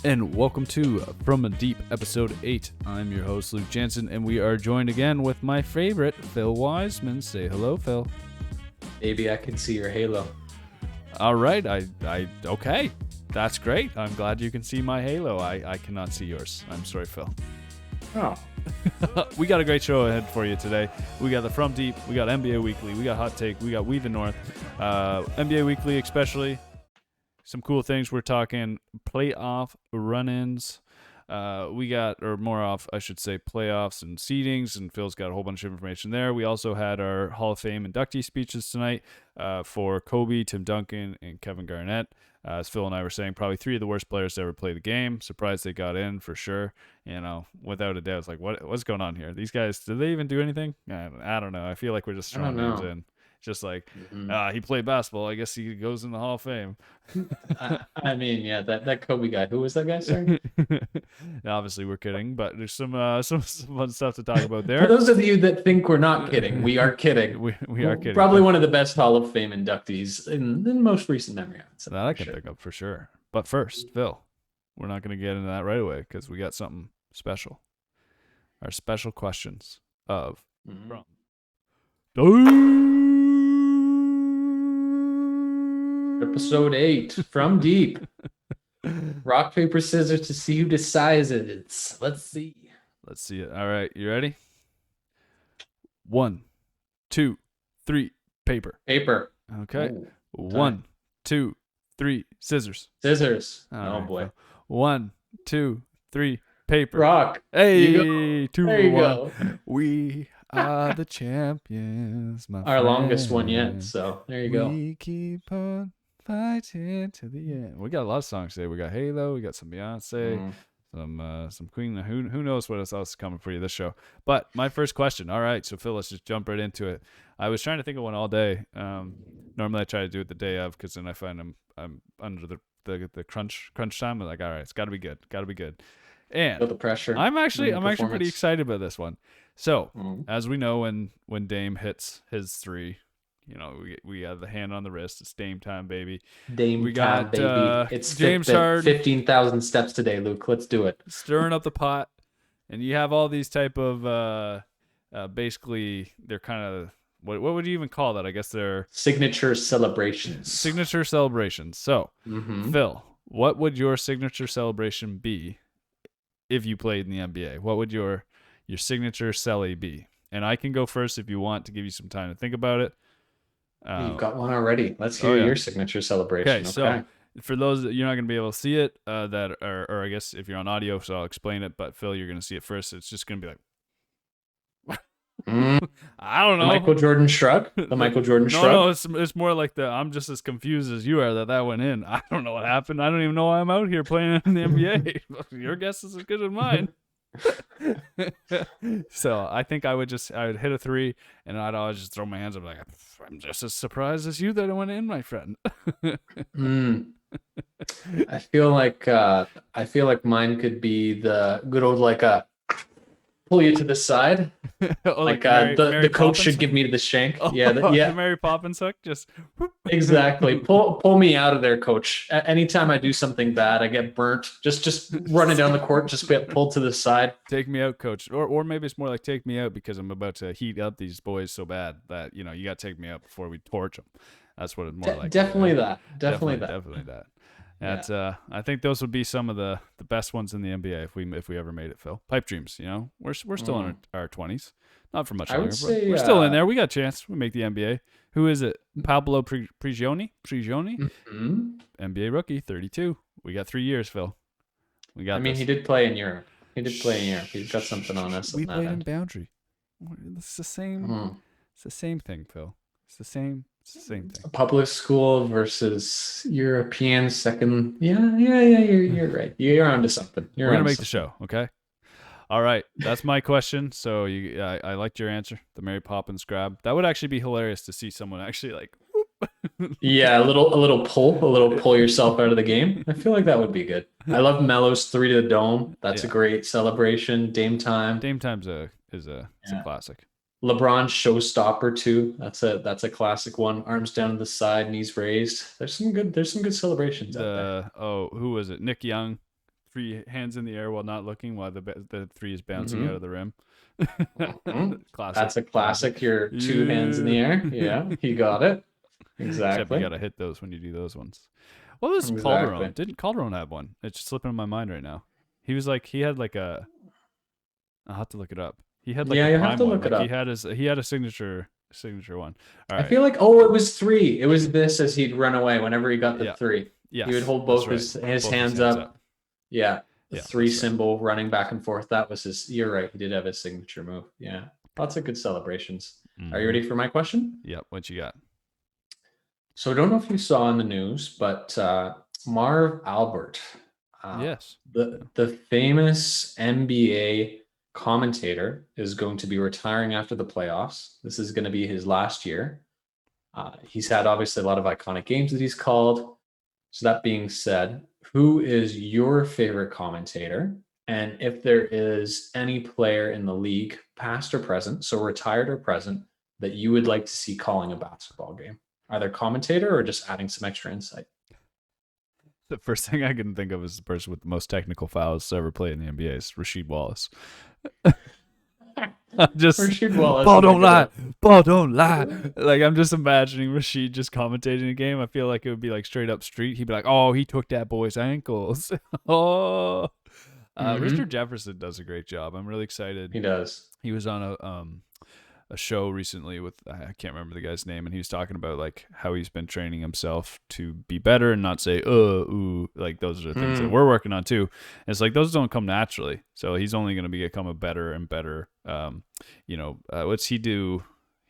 And welcome to From a Deep, Episode 8. I'm your host, Luke Jansen, and we are joined again with my favorite, Phil Wiseman. Say hello, Phil. Baby, I can see your halo. All right, okay. That's great. I'm glad you can see my halo. I cannot see yours. I'm sorry, Phil. Oh. We got a great show ahead for you today. We got the From Deep, we got NBA Weekly, we got Hot Take, we got We the North. NBA Weekly especially. Some cool things. We're talking playoff run-ins. We got, or more off, I should say, playoffs and seedings, and Phil's got a whole bunch of information there. We also had our Hall of Fame inductee speeches tonight for Kobe, Tim Duncan, and Kevin Garnett. As Phil and I were saying, probably three of the worst players to ever play the game. Surprised they got in for sure. You know, without a doubt, it's like, what's going on here? These guys, did they even do anything? I don't know. I feel like we're just throwing names in. Just like, he played basketball. I guess he goes in the Hall of Fame. I mean, yeah, that Kobe guy. Who was that guy, sir? Obviously, we're kidding, but there's some fun stuff to talk about there. For those of you that think we're not kidding, we are kidding. we are kidding. Probably one of the best Hall of Fame inductees in most recent memory. That I can pick up for sure. But first, Phil, we're not going to get into that right away because we got something special. Our special questions of Episode 8, From Deep. Rock, paper, scissors to see who decides it. Let's see. Let's see it. All right, you ready? 1, 2, 3, paper. Paper. Okay. Ooh, 1, 2, 3, scissors. Scissors. All right, boy. Phil. 1, 2, 3, paper. Rock. Hey, 2 there you 1. Go. We are the champions, my Our friend. longest one yet, so there you go. We keep on fighting to the end. We got a lot of songs today. We got Halo, we got some Beyonce, some Queen. Who knows what else is coming for you this show. But my first question. All right, so Phil, let's just jump right into it. I was trying to think of one all day. Normally I try to do it the day of because then I find I'm under the crunch time. I'm like, all right, it's got to be good. And feel the pressure. I'm actually pretty excited about this one. So as we know, when Dame hits his three, you know, we have the hand on the wrist. It's Dame time, baby. We got baby. It's James Harden. 15,000 steps today, Luke. Let's do it. Stirring up the pot, and you have all these type of basically they're kind of what would you even call that? I guess they're signature celebrations. So, Phil, what would your signature celebration be if you played in the NBA? What would your signature celly be? And I can go first if you want to give you some time to think about it. You've got one already. Let's hear your signature celebration. Okay, so for those that you're not going to be able to see it, or I guess if you're on audio, so I'll explain it. But Phil, you're going to see it first. It's just going to be like, I don't know. The Michael Jordan shrug. No, it's more like I'm just as confused as you are that went in. I don't know what happened. I don't even know why I'm out here playing in the NBA. Your guess is as good as mine. So I think I would hit a three, and I'd always just throw my hands up like, I'm just as surprised as you that it went in, my friend. I feel like mine could be the good old pull you to the side. The coach should give me the shank. The Mary Poppins hook, just exactly. Pull me out of there, coach. Anytime I do something bad, I get burnt. Just running down the court, just get pulled to the side. Take me out, coach. Or maybe it's more like take me out because I'm about to heat up these boys so bad that you got to take me out before we torch them. That's what it's more like. Definitely that. That's I think those would be some of the best ones in the NBA if we ever made it, Phil. Pipe dreams, we're still in our 20s, not for much longer, but we're still in there. We got a chance. We make the NBA. Who is it? Pablo Prigioni, NBA rookie, 32. We got 3 years, Phil. We got. He did play in Europe. He's got something on us. We played in Boundary. It's the same. It's the same thing, Phil. It's the same thing. Public school versus European second. Yeah. You're right. You're onto something. We're gonna make the show, okay? All right, that's my question. So I liked your answer, the Mary Poppins grab. That would actually be hilarious to see someone actually like. Yeah, a little pull yourself out of the game. I feel like that would be good. I love Melo's 3 to the dome. That's a great celebration. Dame time. Dame time's is a classic. LeBron's showstopper too. That's a classic one. Arms down to the side, knees raised. There's some good celebrations out there. Who was it? Nick Young, three hands in the air while not looking, while the three is bouncing out of the rim. Classic. That's a classic. Your two hands in the air. Yeah, you got it. Exactly. Except you got to hit those when you do those ones. What was Calderon? Didn't Calderon have one? It's just slipping in my mind right now. He had like a. I'll have to look it up. He had like a prime have to look one. It up. He had a signature one. All right. I feel like it was 3. It was this as he'd run away whenever he got the 3. Yeah, he would hold both his hands up. Yeah. The 3 symbol running back and forth. That was his. You're right. He did have his signature move. Yeah. Lots of good celebrations. Are you ready for my question? Yep. What you got? So I don't know if you saw in the news, but Marv Albert, yes, the famous NBA commentator, is going to be retiring after the playoffs. This is going to be his last year. He's had obviously a lot of iconic games that he's called. So that being said, who is your favorite commentator? And if there is any player in the league, past or present, so retired or present, that you would like to see calling a basketball game? Either commentator or just adding some extra insight. The first thing I can think of is the person with the most technical fouls to ever play in the NBA is Rasheed Wallace. Just Rasheed Wallace. Ball don't lie. Like, I'm just imagining Rasheed just commentating a game. I feel like it would be like straight up street. He'd be like, "Oh, he took that boy's ankles." Richard Jefferson does a great job. I'm really excited. He does. He was on a show recently with, I can't remember the guy's name, and he was talking about like how he's been training himself to be better and not say ooh, like those are the things that we're working on too. And it's like those don't come naturally, so he's only going to become a better and better. What's he do?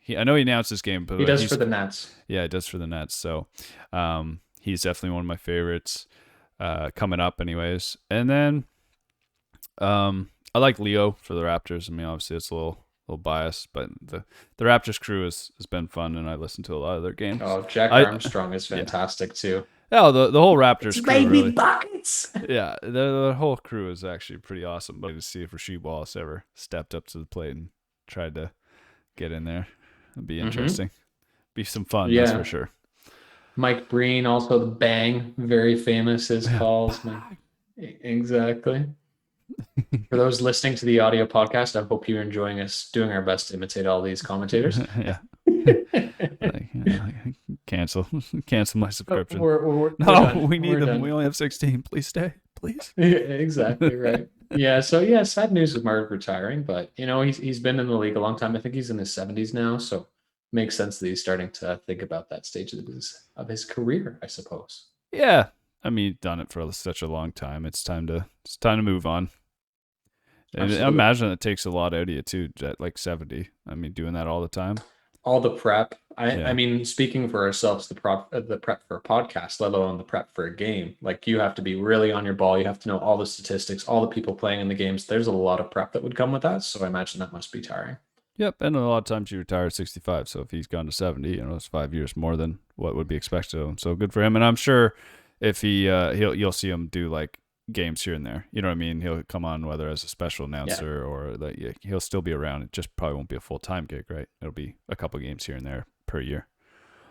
I know he announced this game, but he does for the Nets. Yeah, he does for the Nets. So he's definitely one of my favorites coming up, anyways. And then I like Leo for the Raptors. I mean, obviously it's a little biased, but the Raptors crew has been fun, and I listen to a lot of their games. Oh, Jack Armstrong is fantastic too. Oh, the whole Raptors crew. Baby really, buckets. Yeah, the whole crew is actually pretty awesome. But to see if Rasheed Wallace ever stepped up to the plate and tried to get in there, it'd be interesting. Be some fun, that's for sure. Mike Breen, also the Bang, very famous. His calls, man. Exactly. For those listening to the audio podcast, I hope you're enjoying us doing our best to imitate all these commentators. Yeah. Cancel my subscription. We're done. We need them. Done. We only have 16. Please stay, please. Yeah, exactly right. Yeah. So yeah, sad news with Marv retiring, but he's been in the league a long time. I think he's in his 70s now, so makes sense that he's starting to think about that stage of his career, I suppose. Yeah. I mean, he's done it for such a long time. It's time to move on. And I imagine it takes a lot out of you too, at like 70. I mean, doing that all the time. All the prep. I mean, speaking for ourselves, the prep for a podcast, let alone the prep for a game. Like, you have to be really on your ball. You have to know all the statistics, all the people playing in the games. There's a lot of prep that would come with that. So I imagine that must be tiring. Yep, and a lot of times you retire at 65. So if he's gone to 70, it's 5 years more than what would be expected of him. So good for him. And I'm sure if you'll see him do like games here and there. You know what I mean? He'll come on whether as a special announcer or like he'll still be around. It just probably won't be a full-time gig, right? It'll be a couple games here and there per year.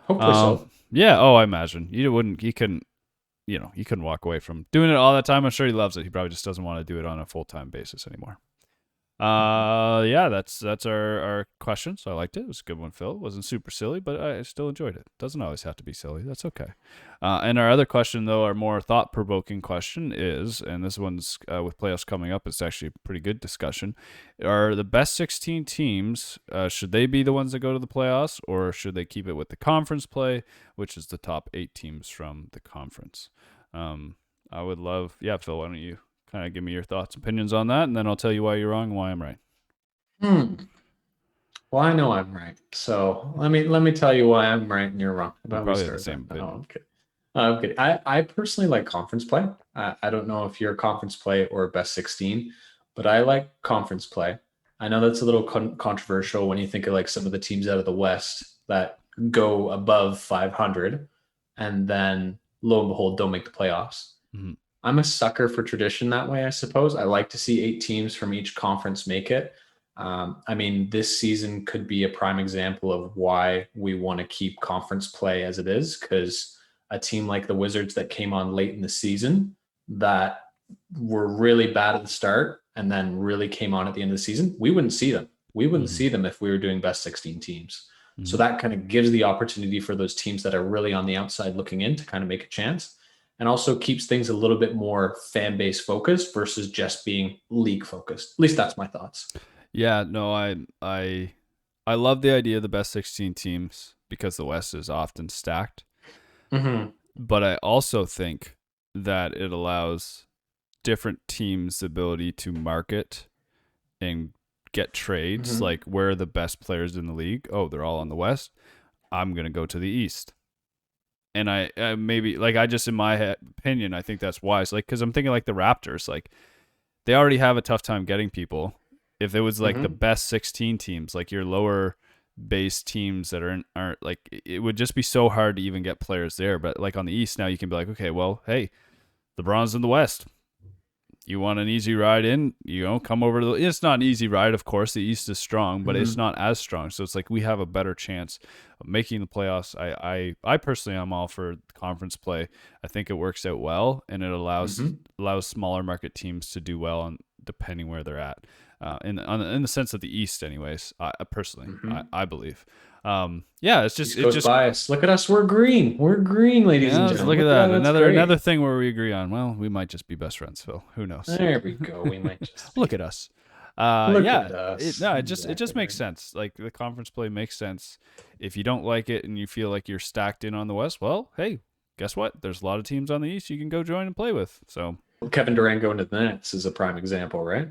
Hopefully so. Yeah. Oh, I imagine he couldn't walk away from doing it all the time. I'm sure he loves it. He probably just doesn't want to do it on a full-time basis anymore. That's our question. So I liked it. It was a good one, Phil. It wasn't super silly, but I still enjoyed it. Doesn't always have to be silly. That's okay. And our other question, though, our more thought-provoking question is, and this one's with playoffs coming up, it's actually a pretty good discussion. Are the best 16 teams, should they be the ones that go to the playoffs, or should they keep it with the conference play, which is the top 8 teams from the conference? I would love, Phil, why don't you kind of give me your thoughts, opinions on that, and then I'll tell you why you're wrong and why I'm right. Well, I know I'm right. So let me tell you why I'm right and you're wrong. Probably the same opinion. Okay. I personally like conference play. I don't know if you're conference play or best 16, but I like conference play. I know that's a little controversial when you think of like some of the teams out of the West that go above 500 and then lo and behold don't make the playoffs. Mm-hmm. I'm a sucker for tradition that way, I suppose. I like to see 8 teams from each conference make it. I mean, this season could be a prime example of why we want to keep conference play as it is, because a team like the Wizards that came on late in the season that were really bad at the start and then really came on at the end of the season, we wouldn't see them. We wouldn't see them if we were doing best 16 teams. So that kind of gives the opportunity for those teams that are really on the outside looking in to kind of make a chance, and also keeps things a little bit more fan base focused versus just being league focused. At least that's my thoughts. Yeah, no, I love the idea of the best 16 teams because the West is often stacked. But I also think that it allows different teams the ability to market and get trades. Like, where are the best players in the league? Oh, they're all on the West. I'm going to go to the East. And I maybe, like, I just, in my opinion, I think that's wise. Like, because I'm thinking like the Raptors, like, they already have a tough time getting people. If it was like the best 16 teams, like your lower base teams that aren't like, it would just be so hard to even get players there. But like on the East now, you can be like, okay, well, hey, LeBron's in the West. You want an easy ride in, come over to it's not an easy ride, of course. The East is strong, but it's not as strong. So it's like we have a better chance of making the playoffs. I personally am all for conference play. I think it works out well, and it allows smaller market teams to do well on depending where they're at. In the sense of the East, anyways, personally, I believe. It's just bias. Look at us, we're green, ladies and gentlemen. Look at that. Another thing where we agree on. Well, we might just be best friends, Phil. Who knows? There we go. We might just look at us. Look at us. It just makes sense. Like the conference play makes sense. If you don't like it and you feel like you're stacked in on the West, well, hey, guess what? There's a lot of teams on the East you can go join and play with. So Kevin Durant going to the Nets is a prime example, right?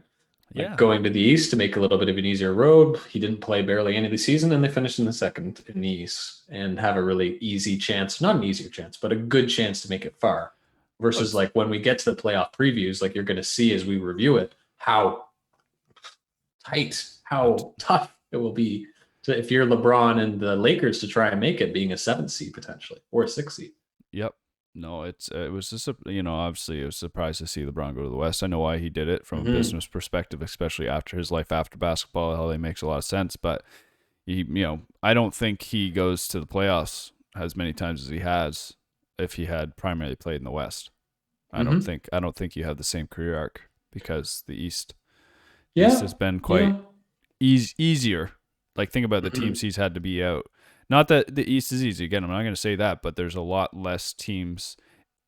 Going to the East to make a little bit of an easier road. He didn't play barely any of the season, and they finished in the second in the East and have a really easy chance, not an easier chance, but a good chance to make it far. Versus like when we get to the playoff previews, like you're going to see as we review it, how tight, how tough it will be to, if you're LeBron and the Lakers, to try and make it, being a 7th seed potentially or a 6th seed. Yep. No, it was just obviously it was surprised to see LeBron go to the West. I know why he did it from a business perspective, especially after his life after basketball. How they makes a lot of sense, but I don't think he goes to the playoffs as many times as he has if he had primarily played in the West. I don't think you have the same career arc because the East has been quite easier. Like, think about the teams he's had to be out. Not that the East is easy. Again, I'm not going to say that, but there's a lot less teams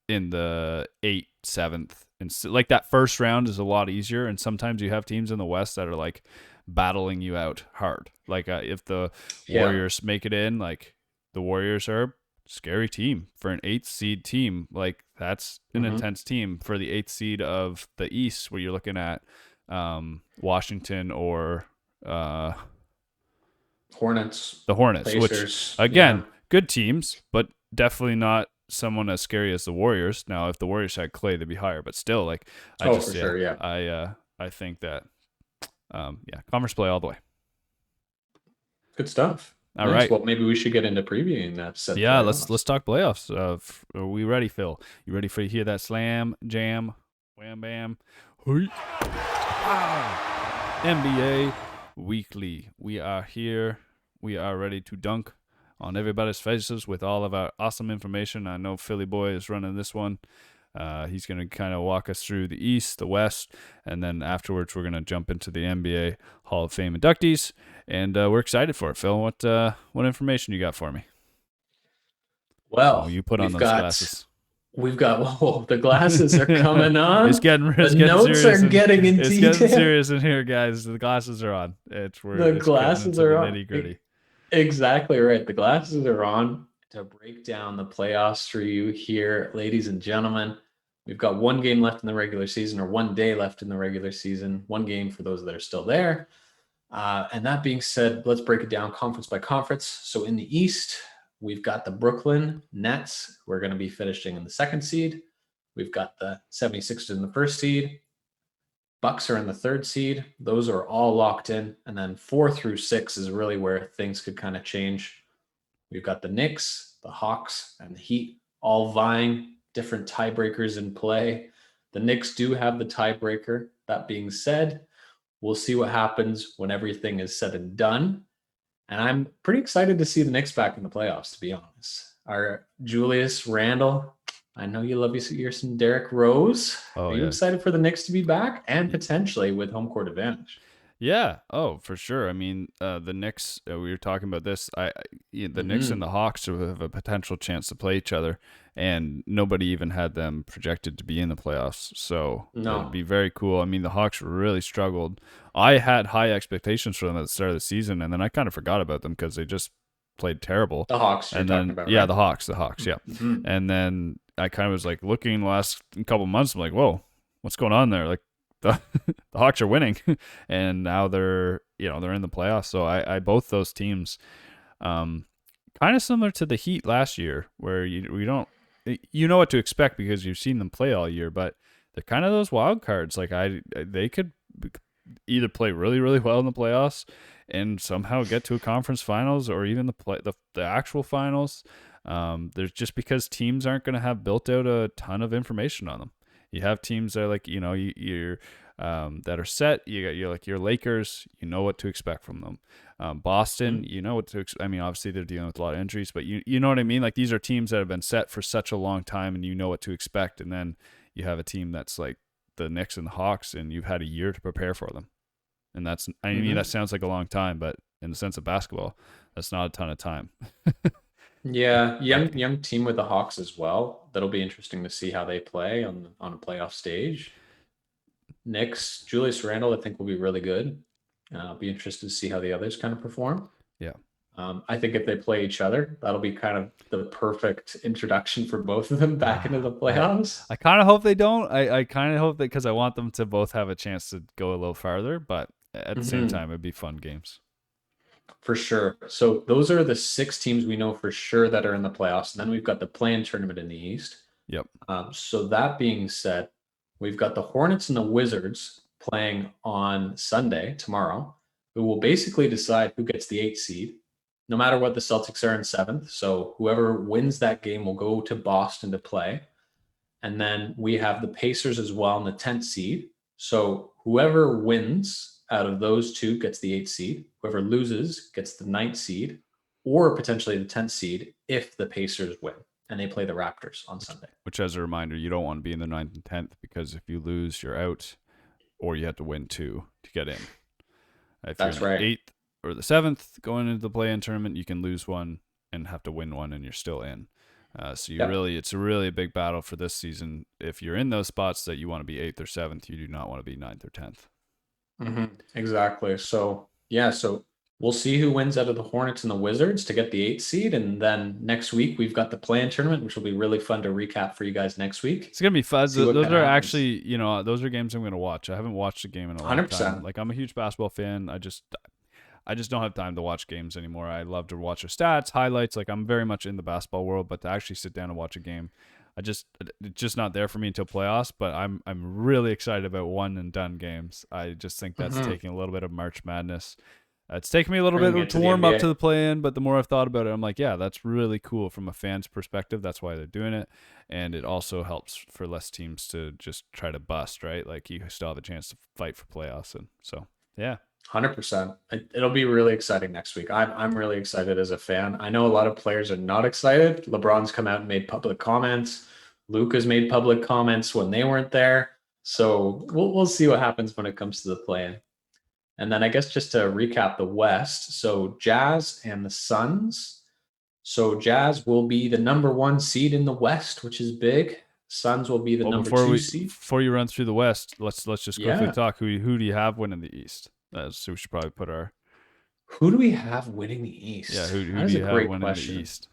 in the 8th, 7th. And like that first round is a lot easier. And sometimes you have teams in the West that are like battling you out hard. Like if the Warriors make it in, like the Warriors are a scary team for an 8th seed team. Like that's an intense team for the 8th seed of the East, where you're looking at Washington or Hornets. The Hornets, Pacers, which again, good teams, but definitely not someone as scary as the Warriors. Now, if the Warriors had Clay, they'd be higher, but still, like I think that conference play all the way. Good stuff. All right. Well, maybe we should get into previewing that set. Yeah, let's talk playoffs. Are we ready, Phil? You ready for to hear that slam, jam, wham, bam? NBA Weekly. We are here. We are ready to dunk on everybody's faces with all of our awesome information. I know Philly Boy is running this one. He's going to kind of walk us through the East, the West, and then afterwards we're going to jump into the NBA Hall of Fame inductees, and we're excited for it. Phil, what information you got for me? Well, you put on those glasses. We've got the glasses are coming on. It's getting the notes are getting in detail. It's getting serious in here, guys. The glasses are on. The glasses are on. Nitty gritty. Exactly right. The glasses are on to break down the playoffs for you here, ladies and gentlemen. We've got one game left in the regular season, or one day left in the regular season. One game for those that are still there. And that being said, let's break it down conference by conference. So in the East, we've got the Brooklyn Nets. We're going to be finishing in the 2nd seed. We've got the 76ers in the 1st seed. Bucks are in the 3rd seed. Those are all locked in. And then 4 through 6 is really where things could kind of change. We've got the Knicks, the Hawks, and the Heat all vying, different tiebreakers in play. The Knicks do have the tiebreaker. That being said, we'll see what happens when everything is said and done. And I'm pretty excited to see the Knicks back in the playoffs, to be honest. Our Julius Randle, I know you love your some Derrick Rose. Are Oh you yeah. excited for the Knicks to be back and potentially with home court advantage? Yeah. Oh, for sure. I mean, the Knicks. We were talking about this. Yeah, the Knicks and Mm-hmm. the Hawks have a potential chance to play each other, and nobody even had them projected to be in the playoffs. So it'd No, be very cool. I mean, the Hawks really struggled. I had high expectations for them at the start of the season, and then I kind of forgot about them because they just played terrible. the Hawks you're And talking then about, yeah, right? the Hawks, yeah. Mm-hmm. And then I kind of was like looking the last couple months. I'm like, whoa, what's going on there? Like the the Hawks are winning, and now they're in the playoffs. So I both those teams, um, kind of similar to the Heat last year, where we don't you know what to expect because you've seen them play all year, but they're kind of those wild cards. Like they could either play really really well in the playoffs and somehow get to a conference finals or even the actual finals. There's just because teams aren't going to have built out a ton of information on them. You have teams that are like you're that are set. You're like your Lakers. You know what to expect from them. Boston, you know what to. I mean, obviously they're dealing with a lot of injuries, but you know what I mean. Like these are teams that have been set for such a long time, and you know what to expect. And then you have a team that's like the Knicks and the Hawks, and you've had a year to prepare for them. And I mean, that Mm-hmm. sounds like a long time, but in the sense of basketball, that's not a ton of time. Yeah, Like, young team with the Hawks as well. That'll be interesting to see how they play on a playoff stage. Knicks, Julius Randle, I think will be really good. I'll be interested to see how the others kind of perform. yeah. I think if they play each other, that'll be kind of the perfect introduction for both of them back into the I playoffs. I kind of hope they don't. I kind of hope that because I want them to both have a chance to go a little farther, but at the same Hmm. time, it'd be fun games. For sure. So those are the six teams we know for sure that are in the playoffs. And then we've got the play-in tournament in the East. Yep. So that being said, we've got the Hornets and the Wizards playing on Sunday, tomorrow, who will basically decide who gets the 8th seed, no matter what the Celtics are in seventh. So whoever wins that game will go to Boston to play. And then we have the Pacers as well in the 10th seed. So whoever wins out of those two gets the 8th seed. Whoever loses gets the 9th seed or potentially the 10th seed if the Pacers win and they play the Raptors on Which, Sunday. which, as a reminder, you don't want to be in the ninth and 10th because if you lose, you're out, or you have to win two to get in. If you're in That's the right. eighth or the seventh going into the play-in tournament, you can lose one and have to win one, and you're still in. So Yep. it's a really big battle for this season. If you're in those spots that you want to be eighth or seventh, you do not want to be ninth or 10th. Exactly. So we'll see who wins out of the Hornets and the Wizards to get the 8th seed. And then next week, we've got the play-in tournament, which will be really fun to recap for you guys next week. It's gonna be fun. See what Those kind of are happens. actually, those are games I'm gonna watch. I haven't watched a game in a long time. 100%. Like I'm a huge basketball fan. I just don't have time to watch games anymore. I love to watch the stats, highlights. Like I'm very much in the basketball world, but to actually sit down and watch a game, it's just not there for me until playoffs. But I'm really excited about one and done games. I just think that's Hmm. taking a little bit of March Madness. It's taken me a little Bringing bit it to to the warm up to NBA. the play-in, but the more I've thought about it, I'm like, yeah, that's really cool from a fan's perspective. That's why they're doing it, and it also helps for less teams to just try to bust, right? Like you still have a chance to fight for playoffs, and so yeah. 100%. It'll be really exciting next week. I'm really excited as a fan. I know a lot of players are not excited. LeBron's come out and made public comments. Luka's made public comments when they weren't there. So we'll see what happens when it comes to the play-in. And then I guess just to recap the West, so Jazz and the Suns. So Jazz will be the number 1 seed in the West, which is big. Suns will be the Well, number before two we seed. before you run through the West, let's just quickly Yeah. talk. Who do you have winning the East? So we should probably put our Who do we have winning the yeah. East? Who That do is a you have great winning the question. East?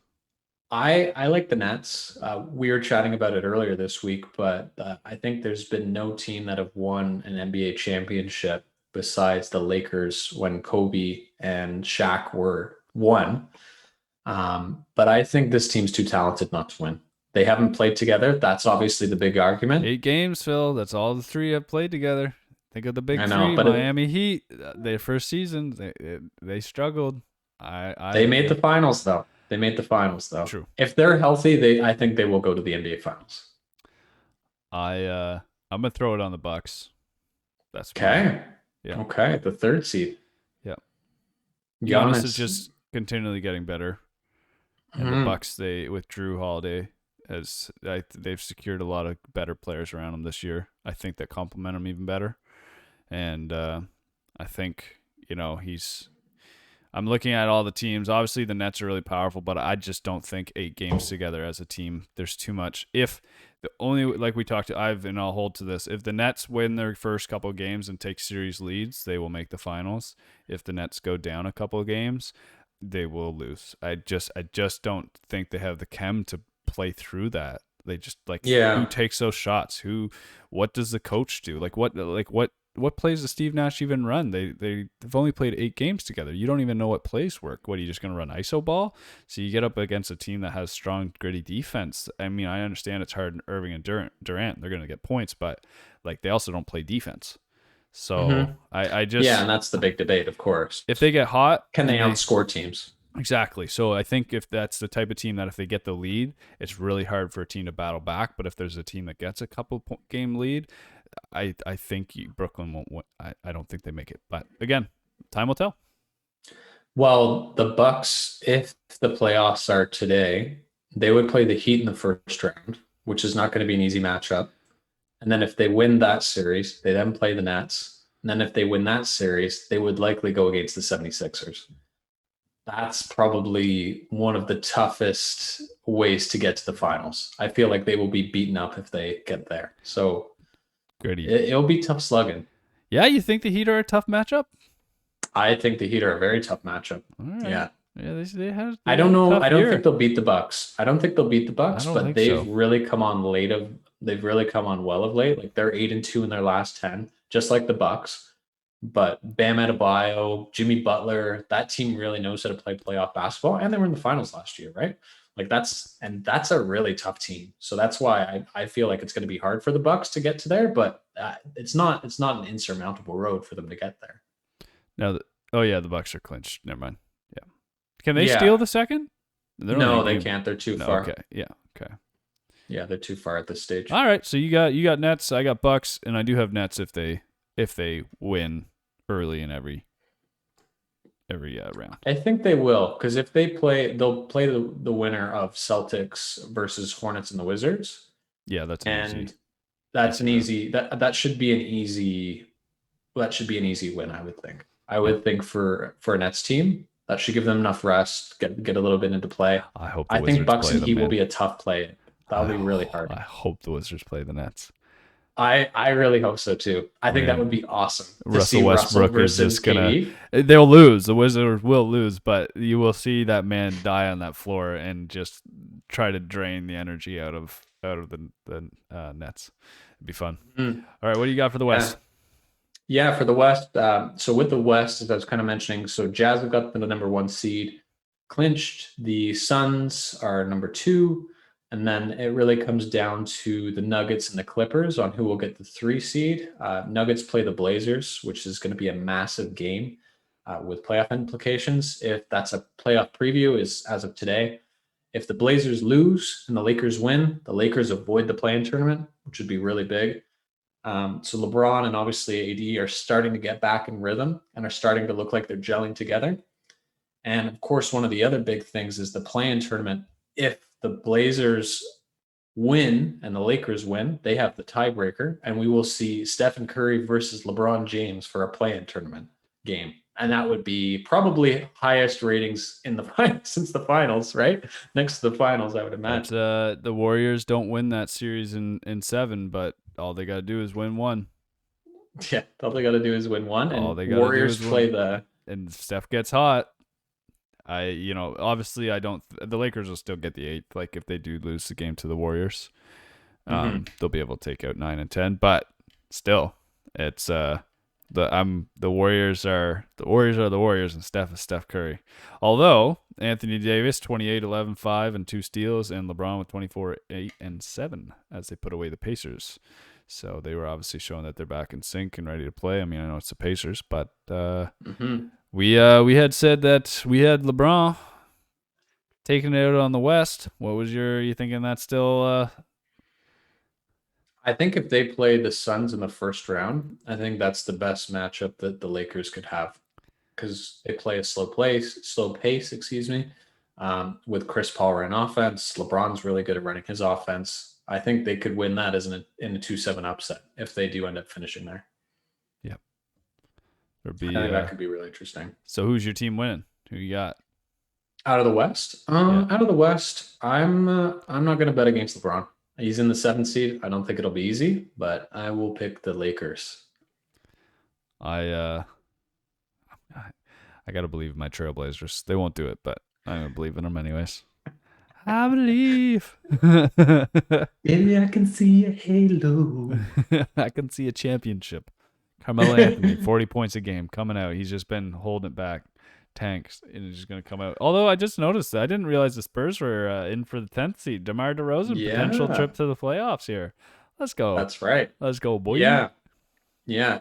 I like the Nets. We were chatting about it earlier this week, but I think there's been no team that have won an NBA championship besides the Lakers when Kobe and Shaq were one. But I think this team's too talented not to win. They haven't played together. That's obviously the big argument. 8 games, Phil. That's all the three have played together. Think of the big I know, three. but Miami Heat. Their first season, they struggled. they made the finals though. They made the finals though. True. If they're healthy, I think they will go to the NBA finals. I'm gonna throw it on the Bucks. That's my Okay. yeah. Okay. The 3rd seed. Yeah. Giannis is Giannis. just continually getting better, and the Mhm. Bucks they with Drew Holiday they've secured a lot of better players around him this year. I think that complement him even better. And I think, I'm looking at all the teams. Obviously, the Nets are really powerful, but I just don't think 8 games together as a team, there's too much. If the only, like we talked to, and I'll hold to this, if the Nets win their first couple of games and take series leads, they will make the finals. If the Nets go down a couple of games, they will lose. I just don't think they have the chem to play through that. They just who takes those shots? What does the coach do? What plays does Steve Nash even run? They've only played 8 games together. You don't even know what plays work. What, are you just going to run ISO ball? So you get up against a team that has strong, gritty defense. I mean, I understand it's hard. Irving and Durant, they're going to get points, but they also don't play defense. So I just and that's the big debate, of course. If they get hot, can they outscore teams? Exactly. So I think if that's the type of team that if they get the lead, it's really hard for a team to battle back. But if there's a team that gets a couple game lead, I think Brooklyn won't win. I don't think they make it. But again, time will tell. Well, the Bucks, if the playoffs are today, they would play the Heat in the first round, which is not going to be an easy matchup. And then if they win that series, they then play the Nets. And then if they win that series, they would likely go against the 76ers. That's probably one of the toughest ways to get to the finals. I feel like they will be beaten up if they get there. So it'll be tough slugging. Yeah, you think the Heat are a tough matchup? I think the Heat are a very tough matchup. Right. Yeah. Yeah, they have. I don't know. I don't think they'll beat the Bucks. But they've really come on late. They've really come on well of late. Like they're 8-2 in their last 10, just like the Bucks. But Bam Adebayo, Jimmy Butler, that team really knows how to play playoff basketball, and they were in the finals last year, right? That's a really tough team. So that's why I feel like it's going to be hard for the Bucks to get to there, but it's not an insurmountable road for them to get there. No, the Bucks are clinched. Never mind. Yeah, can they steal the second? No, they can't. They're too far. Okay, yeah, okay. Yeah, they're too far at this stage. All right, so you got Nets, I got Bucks, and I do have Nets if they win early in every round. I think they will, because if they play, they'll play the winner of Celtics versus Hornets and the Wizards. Yeah, that should be an easy win, I would think. I would think for a Nets team, that should give them enough rest, get a little bit into play. I think Bucks and Heat will be a tough play. That'll be really hard. I hope the Wizards play the Nets. I really hope so too. I think that would be awesome. Russell Westbrook is just gonna. They'll lose. The Wizards will lose, but you will see that man die on that floor and just try to drain the energy out of the Nets. It'd be fun. Mm-hmm. All right, what do you got for the West? Yeah, for the West. So with the West, as I was kind of mentioning, so Jazz have got the number 1 seed clinched. The Suns are number 2. And then it really comes down to the Nuggets and the Clippers on who will get the 3 seed. Nuggets play the Blazers, which is going to be a massive game with playoff implications. If that's a playoff preview, is as of today. If the Blazers lose and the Lakers win, the Lakers avoid the play-in tournament, which would be really big. So LeBron and obviously AD are starting to get back in rhythm and are starting to look like they're gelling together. And of course, one of the other big things is the play-in tournament. If the Blazers win and the Lakers win, they have the tiebreaker, and we will see Stephen Curry versus LeBron James for a play-in tournament game. And that would be probably highest ratings in the since the finals, right? Next to the finals, I would imagine. The Warriors don't win that series in 7, but all they got to do is win 1. Yeah, all they got to do is win 1, and Warriors play and Steph gets hot. Obviously the Lakers will still get the 8th. Like if they do lose the game to the Warriors, they'll be able to take out 9 and 10. But still, it's the Warriors are the Warriors, and Steph is Steph Curry. Although Anthony Davis 28, 11, 5 and 2 steals, and LeBron with 24, 8 and 7 as they put away the Pacers. So they were obviously showing that they're back in sync and ready to play. I mean, I know it's the Pacers, but we had said that we had LeBron taking it out on the West. What was you thinking that's still? I think if they play the Suns in the first round, I think that's the best matchup that the Lakers could have, because they play a slow pace, with Chris Paul running offense. LeBron's really good at running his offense. I think they could win that as in a 2-7 upset if they do end up finishing there. Yep. I think that could be really interesting. So who's your team winning? Who you got? Out of the West? Out of the West, I'm not going to bet against LeBron. He's in the 7th seed. I don't think it'll be easy, but I will pick the Lakers. I gotta believe in my Trailblazers. They won't do it, but I'm gonna believe in them anyways. I believe. Maybe I can see a halo. I can see a championship. Carmelo Anthony, 40 points a game coming out. He's just been holding it back. Tanks, and he's just going to come out. Although I just noticed, I didn't realize the Spurs were in for the 10th seed. DeMar DeRozan, potential trip to the playoffs here. Let's go. That's right. Let's go, boy. Yeah.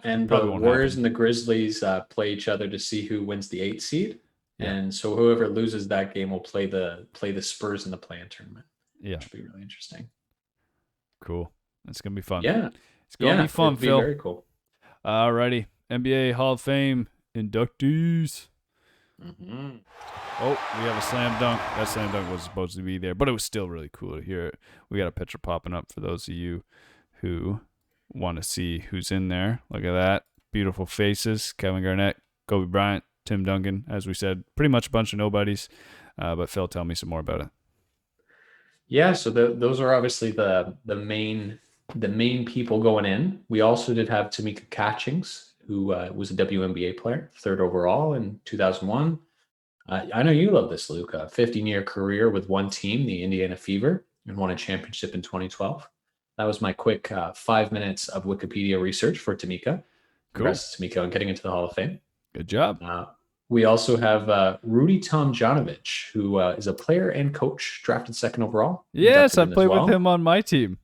And the Warriors and the Grizzlies play each other to see who wins the 8th seed. Yeah. And so whoever loses that game will play the Spurs in the play-in tournament. Yeah. Which will be really interesting. Cool. It's going to be fun. Yeah. It's going to be fun, Phil. Very cool. Alrighty. NBA Hall of Fame inductees. Mm-hmm. Oh, we have a slam dunk. That slam dunk was supposed to be there, but it was still really cool to hear it. We got a picture popping up for those of you who want to see who's in there. Look at that. Beautiful faces. Kevin Garnett, Kobe Bryant, Tim Duncan, as we said, pretty much a bunch of nobodies. But Phil, tell me some more about it. Yeah, so those are obviously the main people going in. We also did have Tamika Catchings, who was a WNBA player, 3rd overall in 2001. I know you love this, Luke. A 15-year career with one team, the Indiana Fever, and won a championship in 2012. That was my quick 5 minutes of Wikipedia research for Tamika. Congrats to Tamika on getting into the Hall of Fame. Good job. We also have Rudy Tomjanovich, who is a player and coach, drafted 2nd overall. Yes, I played with him on my team.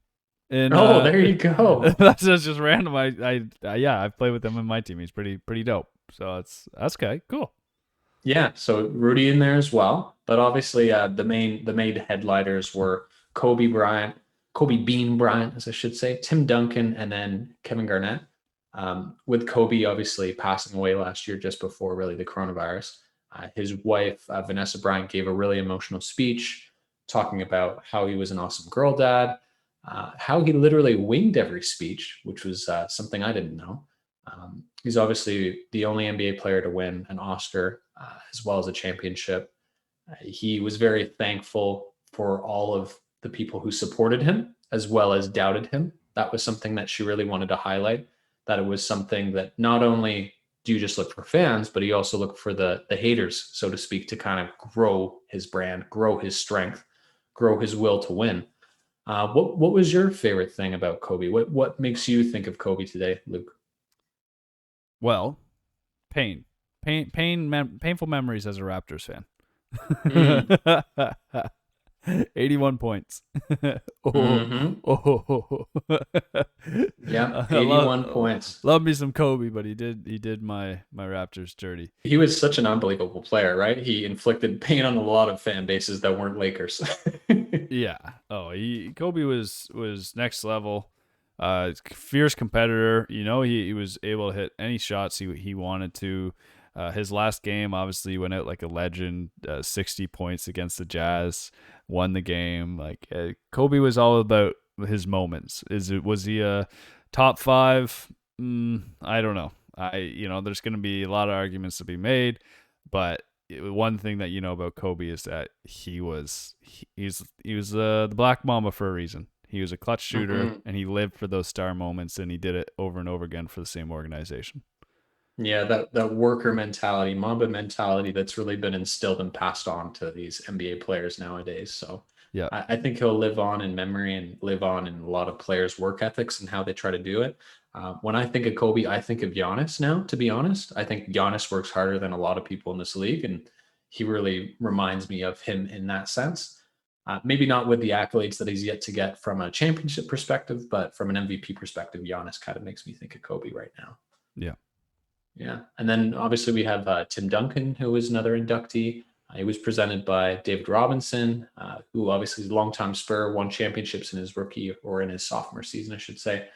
And, there you go. That's just random. I've played with him in my team. He's pretty dope. So that's okay. Cool. Yeah, so Rudy in there as well. But obviously the main headliners were Kobe Bean Bryant, as I should say, Tim Duncan, and then Kevin Garnett. With Kobe obviously passing away last year just before really the coronavirus. His wife, Vanessa Bryant, gave a really emotional speech talking about how he was an awesome girl dad, how he literally winged every speech, which was something I didn't know. He's obviously the only NBA player to win an Oscar as well as a championship. He was very thankful for all of the people who supported him as well as doubted him. That was something that she really wanted to highlight, that it was something that not only do you just look for fans, but he also looked for the haters, so to speak, to kind of grow his brand, grow his strength, grow his will to win. What was your favorite thing about Kobe? What makes you think of Kobe today, Luke? Well, painful memories as a Raptors fan. 81 points. Yeah, 81 points. Love me some Kobe, but he did my Raptors dirty. He was such an unbelievable player, right? He inflicted pain on a lot of fan bases that weren't Lakers. Yeah. Oh, Kobe was next level. Fierce competitor. You know, he was able to hit any shots he wanted to. His last game obviously went out like a legend. 60 points against the Jazz, won the game. Like Kobe was all about his moments. Was he a top 5? I don't know. There's going to be a lot of arguments to be made, but one thing that you know about Kobe is that he was the Black Mamba for a reason. He was a clutch shooter, and he lived for those star moments, and he did it over and over again for the same organization. Yeah, that worker mentality, Mamba mentality that's really been instilled and passed on to these NBA players nowadays. So yeah, I think he'll live on in memory and live on in a lot of players' work ethics and how they try to do it. When I think of Kobe, I think of Giannis now, to be honest. I think Giannis works harder than a lot of people in this league, and he really reminds me of him in that sense. Maybe not with the accolades that he's yet to get from a championship perspective, but from an MVP perspective, Giannis kind of makes me think of Kobe right now. Yeah. Yeah. And then obviously we have Tim Duncan, who is another inductee. He was presented by David Robinson, who obviously is a longtime Spur, won championships in his rookie or in his sophomore season, I should say.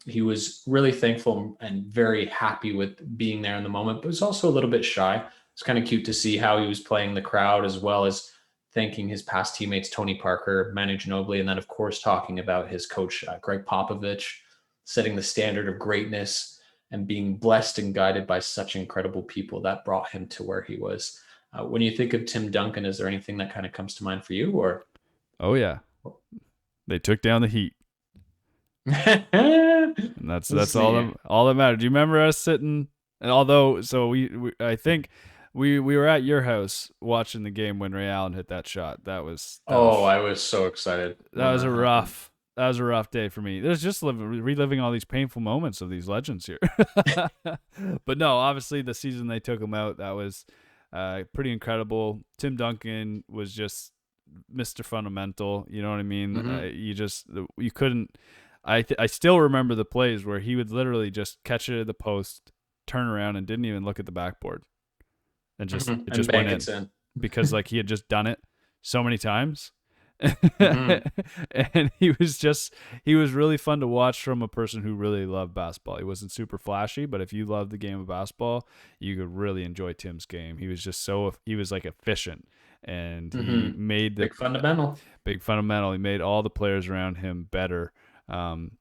He was really thankful and very happy with being there in the moment, but was also a little bit shy. It's kind of cute to see how he was playing the crowd, as well as thanking his past teammates, Tony Parker, Manu Ginobili, and then, of course, talking about his coach, Greg Popovich, setting the standard of greatness and being blessed and guided by such incredible people that brought him to where he was. When you think of Tim Duncan, is there anything that kind of comes to mind for you? Or Oh yeah, they took down the Heat. And that's all that mattered. Do you remember us sitting? And although, so we I think we were at your house watching the game when Ray Allen hit that shot. That was I was so excited. That was a rough day for me. There's just reliving all these painful moments of these legends here. But no, obviously the season they took him out, that was pretty incredible. Tim Duncan was just Mr. Fundamental. You know what I mean? You couldn't. I still remember the plays where he would literally just catch it at the post, turn around, and didn't even look at the backboard, and just it just went in because like he had just done it so many times. And he was really fun to watch from a person who really loved basketball. He wasn't super flashy, but if you loved the game of basketball, you could really enjoy Tim's game. He was like efficient, and he made the big fundamental. He made all the players around him better. And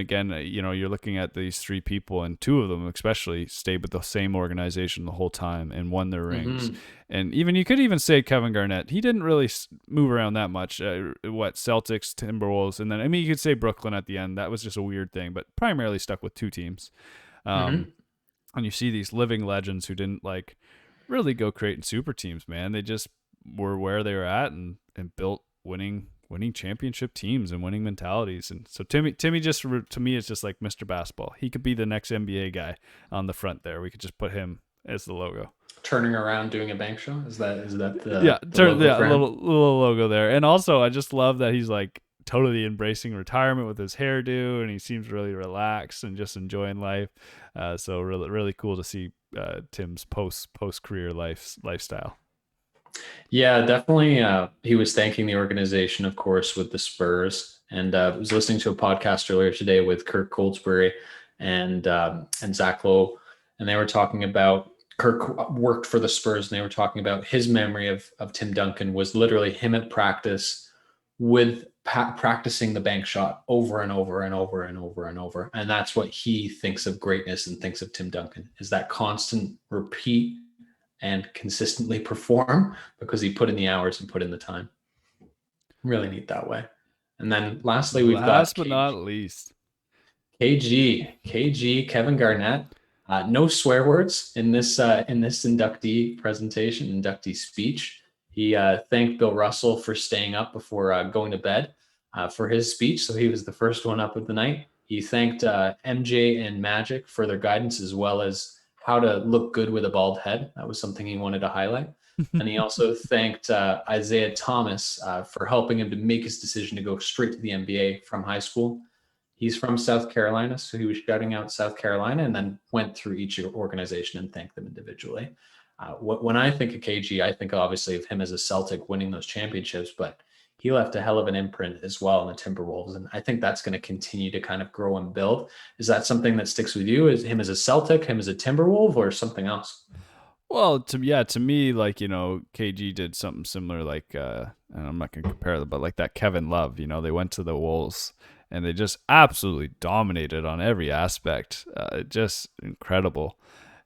again, you're looking at these three people, and two of them especially stayed with the same organization the whole time and won their rings. And you could even say Kevin Garnett, he didn't really move around that much. Celtics, Timberwolves, and then you could say Brooklyn at the end. That was just a weird thing, but primarily stuck with two teams. And you see these living legends who didn't like really go creating super teams, man. They just were where they were at and built winning championship teams and winning mentalities. And so Timmy just, to me, is just like Mr. Basketball. He could be the next NBA guy on the front there. We could just put him as the logo. Turning around doing a bank show? Is that the little logo there. And also I just love that he's like totally embracing retirement with his hairdo, and he seems really relaxed and just enjoying life. So really, really cool to see Tim's post career lifestyle. Yeah, definitely. He was thanking the organization, of course, with the Spurs, and I was listening to a podcast earlier today with Kirk Coldsbury and Zach Lowe, and they were talking about Kirk worked for the Spurs, and they were talking about his memory of Tim Duncan was literally him at practice with practicing the bank shot over and over and over and over and over, and that's what he thinks of greatness and thinks of Tim Duncan, is that constant repeat and consistently perform because he put in the hours and put in the time. Really neat that way. And then lastly, we've got last but not least, KG, Kevin Garnett. No swear words in this inductee speech. He thanked Bill Russell for staying up before going to bed for his speech. So he was the first one up of the night. He thanked MJ and Magic for their guidance, as well as how to look good with a bald head. That was something he wanted to highlight. And he also thanked Isaiah Thomas for helping him to make his decision to go straight to the NBA from high school. He's from South Carolina, so he was shouting out South Carolina and then went through each organization and thanked them individually. When I think of KG, I think obviously of him as a Celtic winning those championships, but he left a hell of an imprint as well in the Timberwolves. And I think that's going to continue to kind of grow and build. Is that something that sticks with you? Is him as a Celtic, him as a Timberwolf, or something else? Well, to me, like, KG did something similar, like, and I'm not going to compare them, but like that Kevin Love, they went to the Wolves and they just absolutely dominated on every aspect. Just incredible.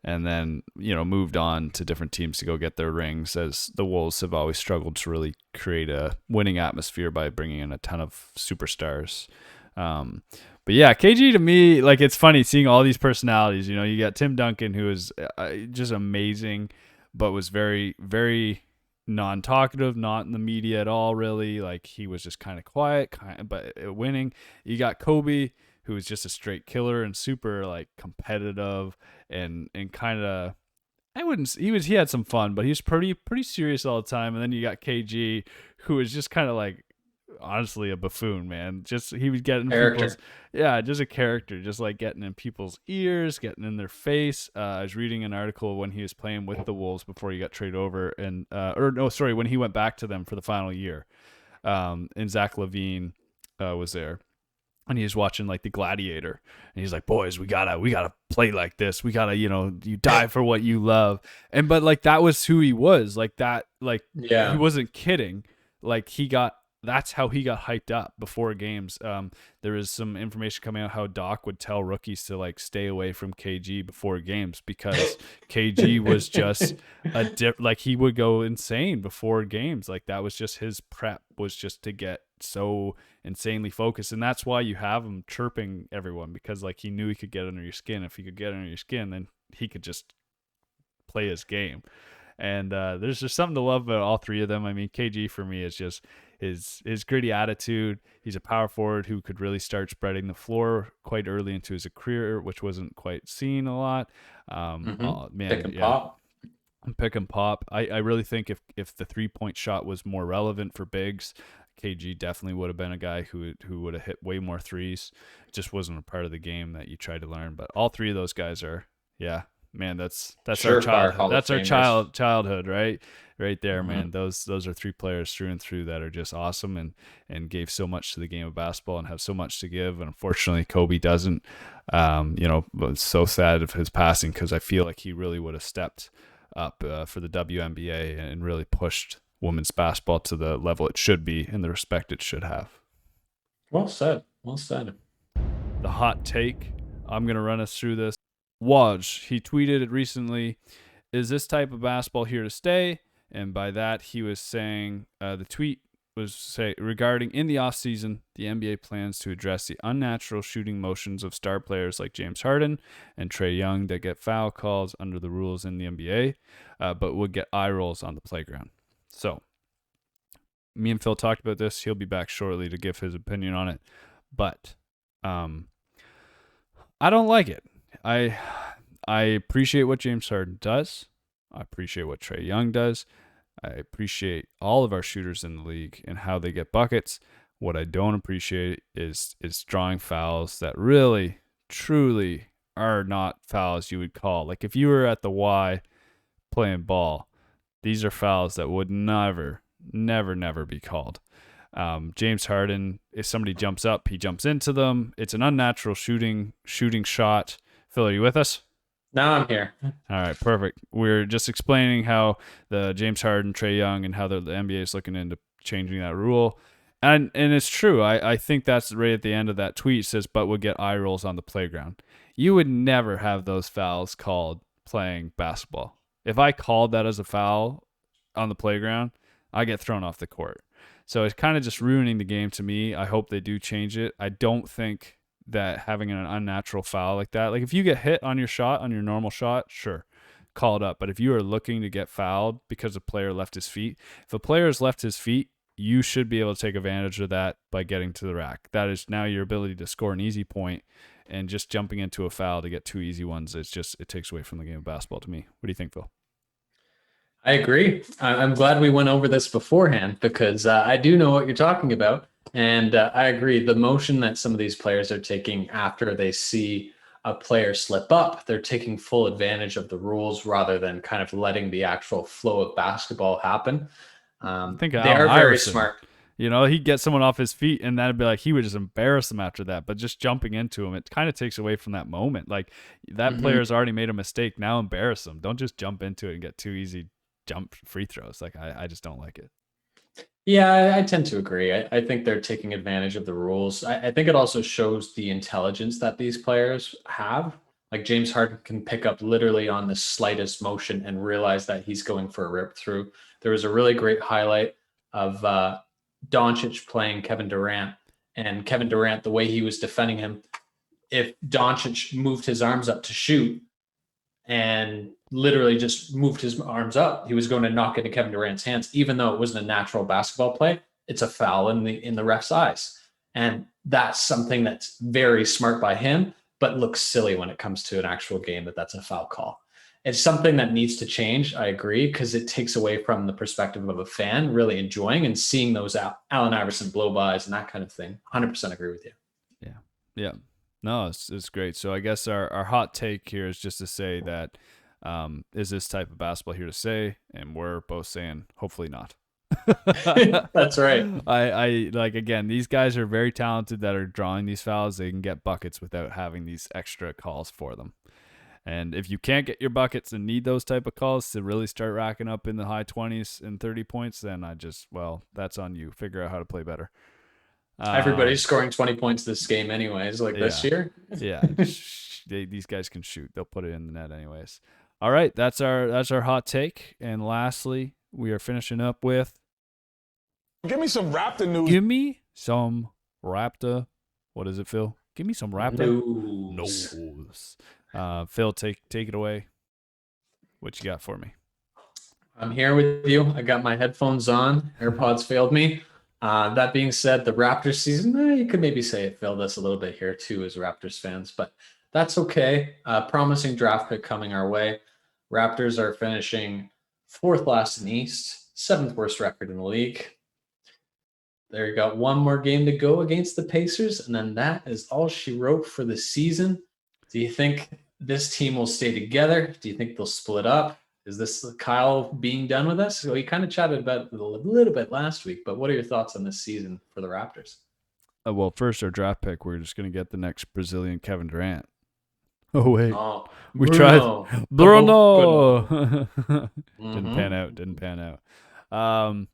And then, moved on to different teams to go get their rings, as the Wolves have always struggled to really create a winning atmosphere by bringing in a ton of superstars. But yeah, KG to me, like, it's funny seeing all these personalities. You got Tim Duncan, who is just amazing, but was very, very non-talkative, not in the media at all, really. Like, he was just kind of quiet, but winning. You got Kobe, who was just a straight killer and super like competitive and kind of, he had some fun, but he was pretty serious all the time. And then you got KG, who was just kind of like, honestly, a buffoon, man. Just, he would get in people's, just a character, just like getting in people's ears, getting in their face. I was reading an article when he was playing with the Wolves before he got traded over, and when he went back to them for the final year, and Zach LaVine was there. and he's watching like the Gladiator, and he's like, boys, we gotta play like this. We gotta, you die for what you love. And but like that was who he was. Like that, like he Yeah. wasn't kidding. Like that's how he got hyped up before games. There is some information coming out how Doc would tell rookies to like stay away from KG before games because KG was just like he would go insane before games. Like that was just his prep, was just to get so insanely focused. And that's why you have him chirping everyone, because like he knew he could get under your skin. If he could get under your skin, then he could just play his game. And there's just something to love about all three of them. I mean, KG for me is just his gritty attitude. He's a power forward who could really start spreading the floor quite early into his career, which wasn't quite seen a lot. Oh, man, Pick and pop. Pick and pop. I really think if the 3-point shot was more relevant for bigs, KG definitely would have been a guy who would have hit way more threes. It just wasn't a part of the game that you tried to learn. But all three of those guys are, yeah, man, that's our childhood. That's our childhood, right there, man. Those are three players through and through that are just awesome and gave so much to the game of basketball and have so much to give. And unfortunately, Kobe doesn't. It's so sad of his passing, because I feel like he really would have stepped up for the WNBA and really pushed women's basketball to the level it should be and the respect it should have. Well said. Well said. The hot take. I'm gonna run us through this. Waj, he tweeted it recently. Is this type of basketball here to stay? And by that, he was saying the tweet was regarding in the offseason, the NBA plans to address the unnatural shooting motions of star players like James Harden and Trae Young that get foul calls under the rules in the NBA, but would get eye rolls on the playground. So, me and Phil talked about this. He'll be back shortly to give his opinion on it. But I don't like it. I appreciate what James Harden does. I appreciate what Trae Young does. I appreciate all of our shooters in the league and how they get buckets. What I don't appreciate is drawing fouls that really, truly are not fouls you would call. Like if you were at the Y playing ball, these are fouls that would never be called. James Harden, if somebody jumps up, he jumps into them. It's an unnatural shooting shot. Phil, are you with us? Now I'm here. All right, perfect. We're just explaining how the James Harden, Trae Young, and how the NBA is looking into changing that rule. And it's true. I think that's right at the end of that tweet. It says, but would get eye rolls on the playground. You would never have those fouls called playing basketball. If I called that as a foul on the playground, I get thrown off the court. So it's kind of just ruining the game to me. I hope they do change it. I don't think that having an unnatural foul like that, like if you get hit on your shot, on your normal shot, sure, call it up. But if you are looking to get fouled because a player left his feet, if a player has left his feet, you should be able to take advantage of that by getting to the rack. That is now your ability to score an easy point, and just jumping into a foul to get two easy ones, it takes away from the game of basketball to me. What do you think, Phil? I agree. I'm glad we went over this beforehand, because I do know what you're talking about. And I agree. The motion that some of these players are taking after they see a player slip up, they're taking full advantage of the rules rather than kind of letting the actual flow of basketball happen. I think they are very smart. He'd get someone off his feet, and that'd be like he would just embarrass them after that. But just jumping into him, it kind of takes away from that moment. Like that player's already made a mistake. Now embarrass them. Don't just jump into it and get two easy jump free throws. Like I just don't like it. Yeah, I tend to agree. I think they're taking advantage of the rules. I think it also shows the intelligence that these players have. Like James Harden can pick up literally on the slightest motion and realize that he's going for a rip through. There was a really great highlight of Doncic playing Kevin Durant, and Kevin Durant, the way he was defending him, if Doncic moved his arms up to shoot and literally just moved his arms up, he was going to knock into Kevin Durant's hands, even though it wasn't a natural basketball play. It's a foul in the ref's eyes. And that's something that's very smart by him, but looks silly when it comes to an actual game that's a foul call. It's something that needs to change, I agree, because it takes away from the perspective of a fan really enjoying and seeing those Allen Iverson blow-bys and that kind of thing. 100% agree with you. Yeah. No, it's great. So I guess our hot take here is just to say that is this type of basketball here to stay? And we're both saying hopefully not. That's right. I like, again, these guys are very talented that are drawing these fouls. They can get buckets without having these extra calls for them. And if you can't get your buckets and need those type of calls to really start racking up in the high 20s and 30 points, then well, that's on you. Figure out how to play better. Everybody's scoring 20 points this game anyways, like this year. Yeah. These guys can shoot. They'll put it in the net anyways. All right, that's our hot take. And lastly, we are finishing up with Give me some Raptor news. Give me some Raptor. What is it, Phil? Give me some Raptor news. Phil, take it away. What you got for me? I'm here with you. I got my headphones on. AirPods failed me. That being said, the Raptors season, you could maybe say it failed us a little bit here too as Raptors fans, but that's okay. Promising draft pick coming our way. Raptors are finishing 4th last in the East, 7th worst record in the league. There you got one more game to go against the Pacers, and then that is all she wrote for the season. Do you think this team will stay together? Do you think they'll split up? Is this Kyle being done with us? So we kind of chatted about it a little bit last week, but what are your thoughts on this season for the Raptors? Well, first, our draft pick, we're just going to get the next Brazilian Kevin Durant. Oh, wait. We Bruno. tried. Bruno! Mm-hmm. Didn't pan out.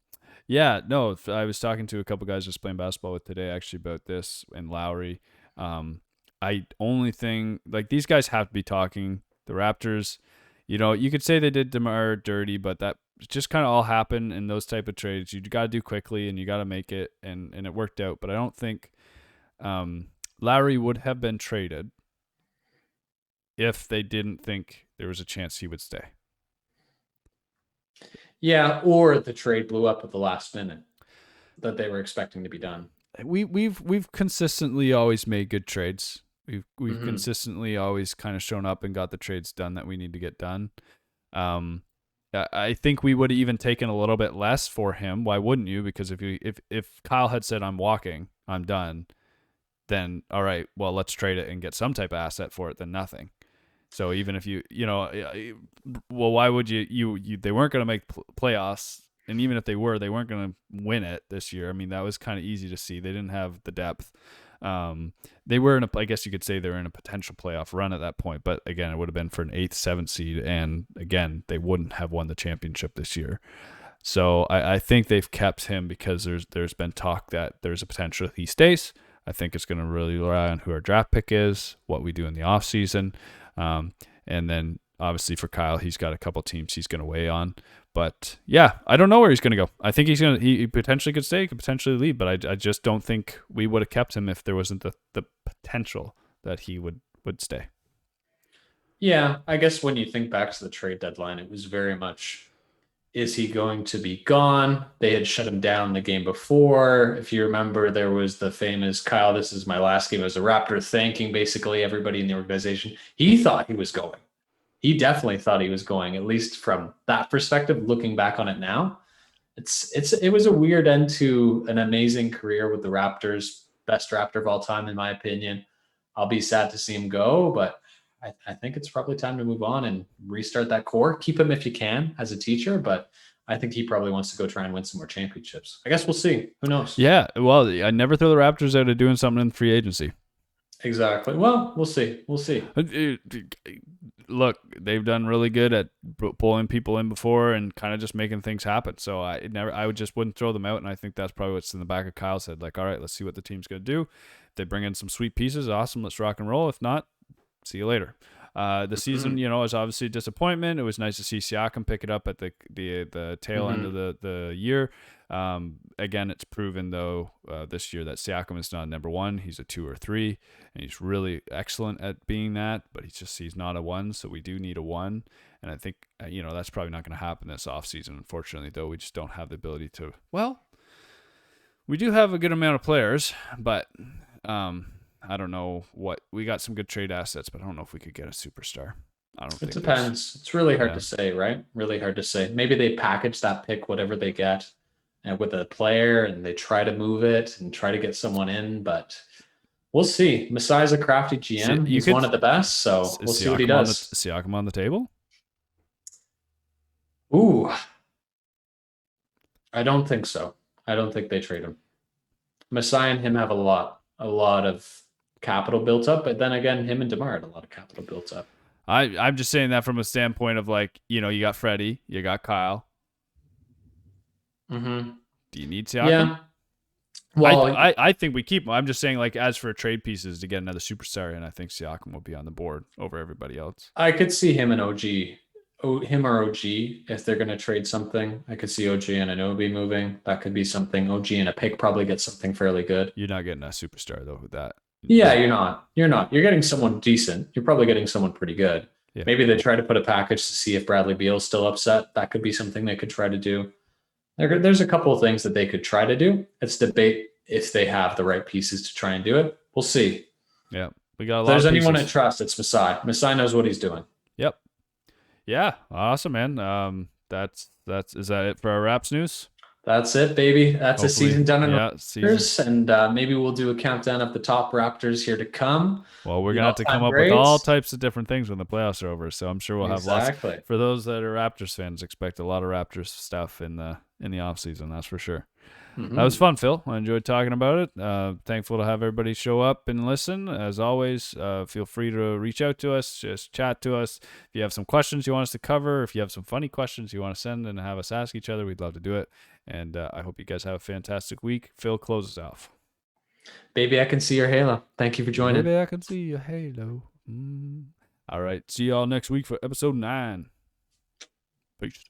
Yeah, no, I was talking to a couple guys just playing basketball with today actually about this and Lowry. Only thing, like, these guys have to be talking. The Raptors, you could say they did DeMar dirty, but that just kind of all happened in those type of trades. You got to do quickly and you got to make it, and it worked out. But I don't think Lowry would have been traded if they didn't think there was a chance he would stay. Yeah, or the trade blew up at the last minute that they were expecting to be done. We've consistently always made good trades. We've consistently always kind of shown up and got the trades done that we need to get done. I think we would have even taken a little bit less for him. Why wouldn't you? Because if Kyle had said, I'm walking, I'm done, then all right, well, let's trade it and get some type of asset for it than nothing. So even if why would you they weren't going to make playoffs, and even if they were, they weren't going to win it this year. I mean, that was kind of easy to see. They didn't have the depth. They were I guess you could say they were in a potential playoff run at that point, but again, it would have been for an 8th, 7th seed, and again, they wouldn't have won the championship this year. So I think they've kept him because there's been talk that there's a potential he stays. I think it's going to really rely on who our draft pick is, what we do in the offseason. And then obviously for Kyle, he's got a couple teams he's going to weigh on. But yeah, I don't know where he's going to go. I think he potentially could stay, could potentially leave, but I just don't think we would have kept him if there wasn't the potential that he would stay. Yeah, I guess when you think back to the trade deadline, it was very much, is he going to be gone? They had shut him down the game before. If you remember, there was the famous Kyle, this is my last game as a Raptor, thanking basically everybody in the organization. He thought he was going. He definitely thought he was going, at least from that perspective, looking back on it now. It was a weird end to an amazing career with the Raptors, best Raptor of all time, in my opinion. I'll be sad to see him go, but I think it's probably time to move on and restart that core. Keep him if you can as a teacher, but I think he probably wants to go try and win some more championships. I guess we'll see. Who knows? Yeah, well, I never throw the Raptors out of doing something in free agency. Exactly. Well, we'll see. We'll see. Look, they've done really good at pulling people in before and kind of just making things happen. So I wouldn't throw them out, and I think that's probably what's in the back of Kyle's head. Like, all right, let's see what the team's going to do. If they bring in some sweet pieces, awesome, let's rock and roll. If not, see you later. The season, is obviously a disappointment. It was nice to see Siakam pick it up at the tail end of the year. Again, it's proven though this year that Siakam is not number one. He's a 2 or 3, and he's really excellent at being that. But he's not a 1, so we do need a 1. And I think that's probably not going to happen this offseason. Unfortunately, though, we just don't have the ability to. Well, we do have a good amount of players, but I don't know we got some good trade assets, but I don't know if we could get a superstar. I don't think it depends. It's really hard to say, right? Really hard to say. Maybe they package that pick, whatever they get, and with a player, and they try to move it and try to get someone in, but we'll see. Masai's a crafty GM. He's one of the best, so we'll see what he does. Siakam on the table? Ooh. I don't think so. I don't think they trade him. Masai and him have a lot of capital built up, but then again, him and DeMar had a lot of capital built up. I'm just saying that from a standpoint of like, you got Freddie, you got Kyle. Mm-hmm. Do you need Siakam? Yeah. Well, I think we keep him. I'm just saying, like, as for trade pieces to get another superstar, and I think Siakam will be on the board over everybody else. I could see him and him or OG if they're going to trade something. I could see OG and Anunoby moving. That could be something. OG and a pick probably get something fairly good. You're not getting a superstar though with that. Yeah, you're not. You're getting someone decent. You're probably getting someone pretty good. Yeah. Maybe they try to put a package to see if Bradley Beal's still upset. That could be something they could try to do. There's a couple of things that they could try to do. It's debate if they have the right pieces to try and do it. We'll see. Yeah, we got a lot. If there's of anyone pieces. I trust, it's Masai. Masai knows what he's doing. Yep. Yeah. Awesome, man. Is that it for our Raps news? That's it, baby. That's Hopefully, a season done in Raptors, and maybe we'll do a countdown of the top Raptors here to come. Well, we're gonna have to come up with all types of different things when the playoffs are over. So I'm sure we'll have lots. For those that are Raptors fans, expect a lot of Raptors stuff in the off season. That's for sure. Mm-hmm. That was fun, Phil. I enjoyed talking about it. Thankful to have everybody show up and listen. As always, feel free to reach out to us, just chat to us. If you have some questions you want us to cover, if you have some funny questions you want to send and have us ask each other, we'd love to do it. And I hope you guys have a fantastic week. Phil closes off. Baby, I can see your halo. Thank you for joining. Baby, I can see your halo. All right. See y'all next week for episode 9. Peace.